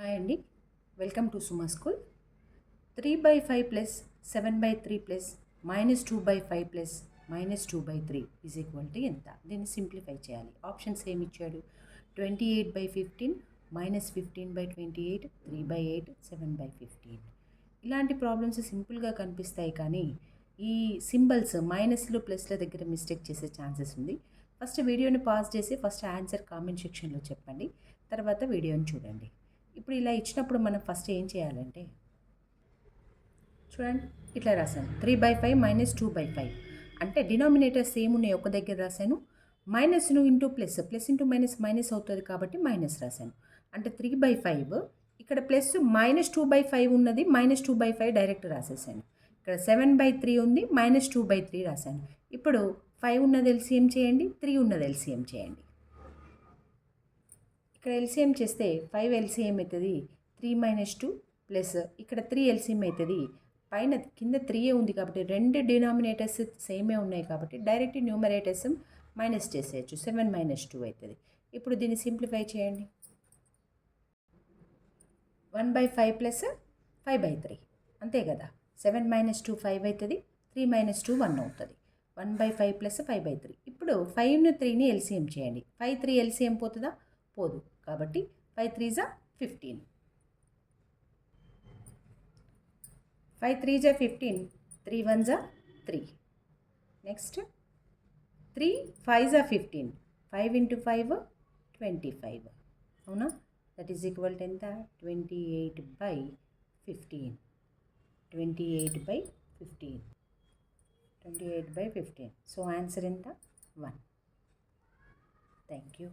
Hi అండి, welcome to Suma school. 3/5 plus 7/3 plus -2/5 plus -2/3 is equal to ఎంత? దీన్ని simplify చేయాలి. ఆప్షన్స్ ఏమి ఇచ్చాడు? 28/15 -15/28 3/8 7/15. ఇలాంటి ప్రాబ్లమ్స్ సింపుల్గా కనిపిస్తాయి, కానీ ఈ సింబల్స్ మైనస్లు ప్లస్ల దగ్గర మిస్టేక్ చేసే ఛాన్సెస్ ఉంది. ఫస్ట్ వీడియోని పాజ్ చేసి ఫస్ట్ ఆన్సర్ కామెంట్ సెక్షన్లో చెప్పండి, తర్వాత వీడియోని చూడండి. ఇప్పుడు ఇలా ఇచ్చినప్పుడు మనం ఫస్ట్ ఏం చేయాలంటే, చూడండి ఇట్లా రాశాను 3/5 -2/5 అంటే డినామినేటర్ సేమ్ ఉన్నాయి, ఒక దగ్గర రాశాను. మైనస్ను into plus, plus into minus minus అవుతుంది కాబట్టి మైనస్ రాశాను. అంటే 3/5 ఇక్కడ ప్లస్ -2/5 ఉన్నది, -2/5 డైరెక్ట్ రాసేసాను. ఇక్కడ 7/3 ఉంది, -2/3 రాశాను. ఇప్పుడు 5 ఉన్నది ఎల్సిఎం చేయండి, 3 ఉన్నది ఎల్సిఎం చేయండి. ఇక్కడ ఎల్సిఎం చేస్తే 5 ఎల్సిఎం అవుతుంది, 3 - 2 ప్లస్ ఇక్కడ 3 ఎల్సిఎం అవుతుంది. పైన కింద 3 ఉంది కాబట్టి రెండు డినామినేటర్స్ సేమే ఉన్నాయి కాబట్టి డైరెక్ట్ న్యూమరేటర్స్ మైనస్ చేసేయచ్చు. 7 - 2 అవుతుంది. ఇప్పుడు దీన్ని సింప్లిఫై చేయండి. 1/5 ప్లస్ 5/3 అంతే కదా. 7 - 2 5 అవుతుంది, 3 - 2 1 అవుతుంది. 1/5 ప్లస్ 5/3. ఇప్పుడు 5ను 3ని ఎల్సిఎం చేయండి. 5 3 ఎల్సిఎం పోతుందా? పోదు. కాబట్టి 5 3 = 15. 5 3 = 15, 3 1 = 3. నెక్స్ట్ 3 5 = 15, 5 × 5 25. అవునా? దట్ ఈజ్ ఈక్వల్ టు ఎంత? 28/15. 28/15. 28/15. సో ఆన్సర్ ఎంత? 1. Thank you.